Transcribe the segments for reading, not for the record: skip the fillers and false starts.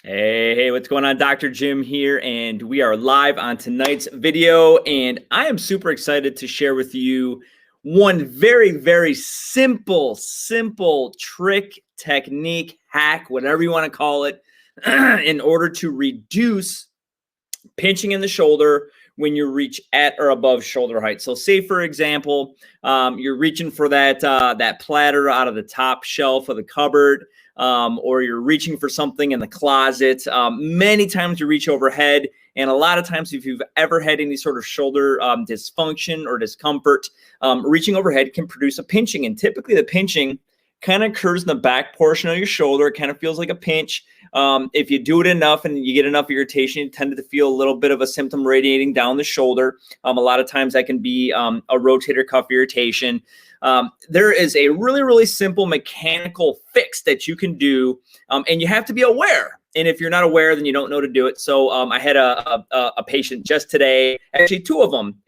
Hey, what's going on? Dr. Jim here, and we are live on tonight's video, and I am super excited to share with you one very simple trick, technique, hack, whatever you want to call it, in order to reduce pinching in the shoulder when you reach at or above shoulder height. So say, for example, you're reaching for that platter out of the top shelf of the cupboard, or you're reaching for something in the closet. Many times you reach overhead, and a lot of times if you've ever had any sort of shoulder dysfunction or discomfort, reaching overhead can produce a pinching, and typically the pinching kind of occurs in the back portion of your shoulder. It kind of feels like a pinch. If you do it enough and you get enough irritation, you tend to feel a little bit of a symptom radiating down the shoulder. A lot of times that can be a rotator cuff irritation. There is a really simple mechanical fix that you can do, and you have to be aware. And if you're not aware, then you don't know to do it. So I had a patient just today, actually two of them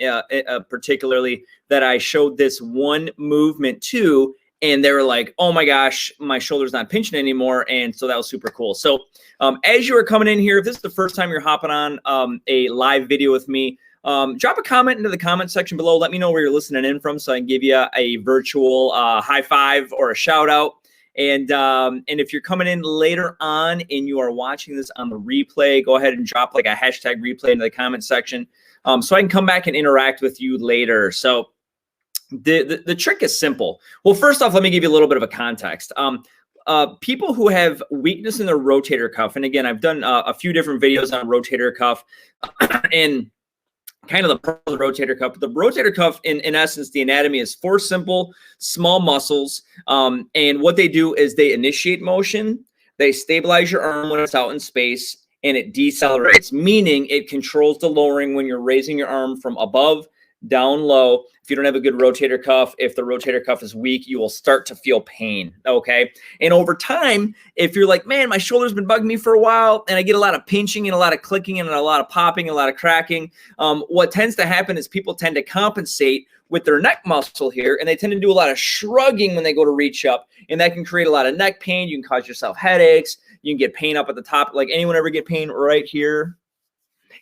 particularly, that I showed this one movement to. And they were like, oh my gosh, my shoulder's not pinching anymore. And so that was super cool. So as you are coming in here, if this is the first time you're hopping on a live video with me, drop a comment into the comment section below. Let me know where you're listening in from so I can give you a virtual high five or a shout out. And if you're coming in later on and you are watching this on the replay, go ahead and drop like a hashtag replay into the comment section so I can come back and interact with you later. So the trick is simple. Well, first off, let me give you a little bit of a context. People who have weakness in their rotator cuff, and again, I've done a few different videos on rotator cuff and kind of the rotator cuff. The rotator cuff, in essence, the anatomy is four simple, small muscles. And what they do is they initiate motion, they stabilize your arm when it's out in space, and it decelerates, meaning it controls the lowering when you're raising your arm from above down low. If you don't have a good rotator cuff, if the rotator cuff is weak, you will start to feel pain, okay? And over time, if you're like, man, my shoulder's been bugging me for a while, and I get a lot of pinching and a lot of clicking and a lot of popping, and a lot of cracking, what tends to happen is people tend to compensate with their neck muscle here, and they tend to do a lot of shrugging when they go to reach up, and that can create a lot of neck pain. You can cause yourself headaches. You can get pain up at the top. Like, anyone ever get pain right here?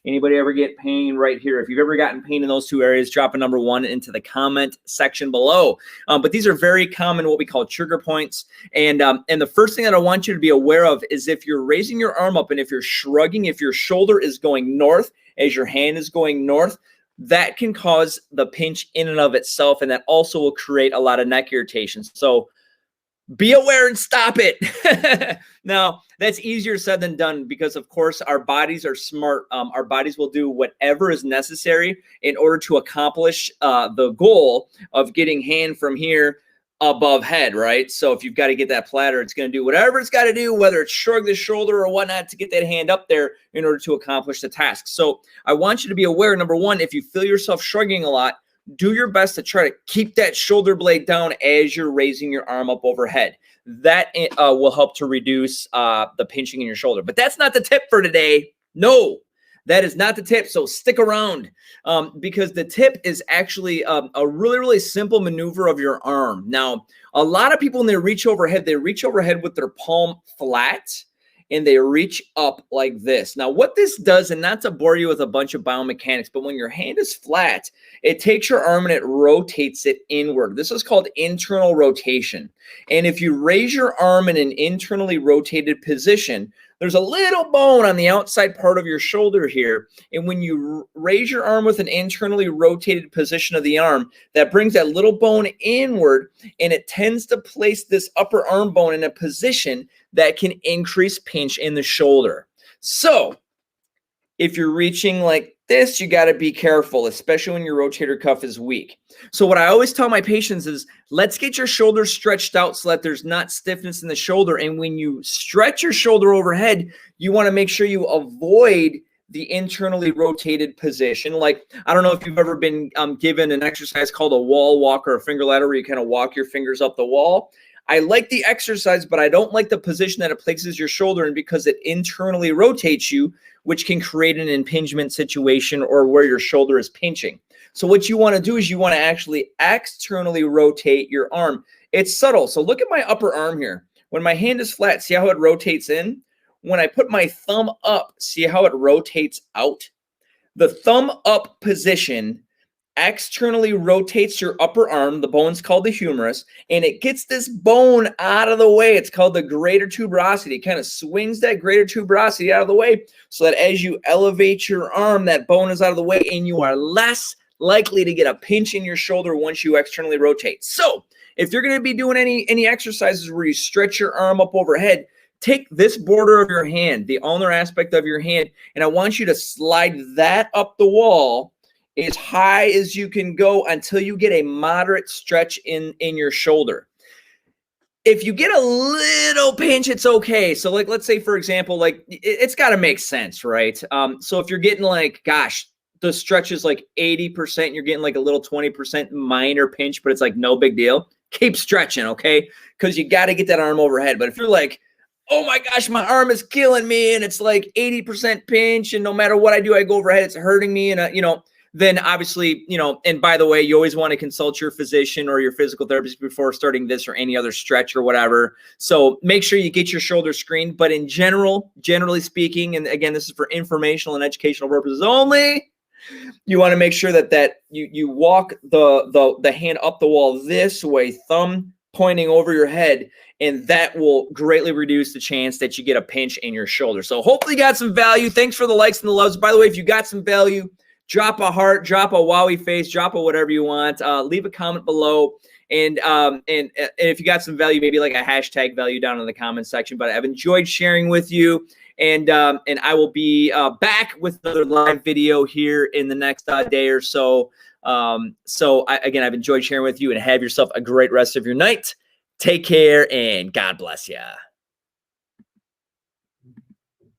Anybody ever get pain right here? If you've ever gotten pain in those two areas, drop a number one into the comment section below. But these are very common, what we call trigger points. And the first thing that I want you to be aware of is if you're raising your arm up and if you're shrugging, if your shoulder is going north as your hand is going north, that can cause the pinch in and of itself. And that also will create a lot of neck irritation. So be aware and stop it. Now, that's easier said than done because, of course, our bodies are smart. Our bodies will do whatever is necessary in order to accomplish the goal of getting hand from here above head, right? So if you've got to get that platter, it's going to do whatever it's got to do, whether it's shrug the shoulder or whatnot, to get that hand up there in order to accomplish the task. So I want you to be aware, number one, if you feel yourself shrugging a lot, do your best to try to keep that shoulder blade down as you're raising your arm up overhead. That will help to reduce the pinching in your shoulder. But that's not the tip for today. No, that is not the tip. So stick around because the tip is actually a really simple maneuver of your arm. Now, a lot of people, when they reach overhead with their palm flat, and they reach up like this. Now, what this does, and not to bore you with a bunch of biomechanics, but when your hand is flat, it takes your arm and it rotates it inward. This is called internal rotation. And if you raise your arm in an internally rotated position, there's a little bone on the outside part of your shoulder here. And when you raise your arm with an internally rotated position of the arm, that brings that little bone inward, and it tends to place this upper arm bone in a position that can increase pinch in the shoulder. So if you're reaching like this, you got to be careful, especially when your rotator cuff is weak. So what I always tell my patients is, let's get your shoulders stretched out so that there's not stiffness in the shoulder. And when you stretch your shoulder overhead, you want to make sure you avoid the internally rotated position. Like, I don't know if you've ever been given an exercise called a wall walk or a finger ladder, where you kind of walk your fingers up the wall. I like the exercise, but I don't like the position that it places your shoulder in because it internally rotates you, which can create an impingement situation or where your shoulder is pinching. So what you want to do is you want to actually externally rotate your arm. It's subtle. So look at my upper arm here. When my hand is flat, see how it rotates in? when I put my thumb up, see how it rotates out? The thumb up position externally rotates your upper arm. The bone's called the humerus, and it gets this bone out of the way. It's called the greater tuberosity. It kind of swings that greater tuberosity out of the way so that as you elevate your arm, that bone is out of the way and you are less likely to get a pinch in your shoulder once you externally rotate. So if you're going to be doing any exercises where you stretch your arm up overhead, take this border of your hand, the ulnar aspect of your hand, and I want you to slide that up the wall as high as you can go until you get a moderate stretch in your shoulder. If you get a little pinch, it's okay. So like, let's say for example, like it's got to make sense, right? So if you're getting like, gosh, the stretch is like 80%, you're getting like a little 20% minor pinch, but it's like no big deal. Keep stretching, okay? Because you got to get that arm overhead. But if you're like, oh my gosh, my arm is killing me and it's like 80% pinch and no matter what I do, I go overhead, it's hurting me and then obviously, and by the way, you always want to consult your physician or your physical therapist before starting this or any other stretch or whatever. So make sure you get your shoulder screened. But in general, generally speaking, and again, this is for informational and educational purposes only, you want to make sure that you walk the hand up the wall this way, thumb pointing over your head, and that will greatly reduce the chance that you get a pinch in your shoulder. So hopefully you got some value. Thanks for the likes and the loves. By the way, if you got some value, drop a heart, drop a wowie face, drop a whatever you want. Leave a comment below. And if you got some value, maybe like a hashtag value down in the comment section. But I've enjoyed sharing with you. And I will be back with another live video here in the next day or so. Again, I've enjoyed sharing with you and have yourself a great rest of your night. Take care and God bless you.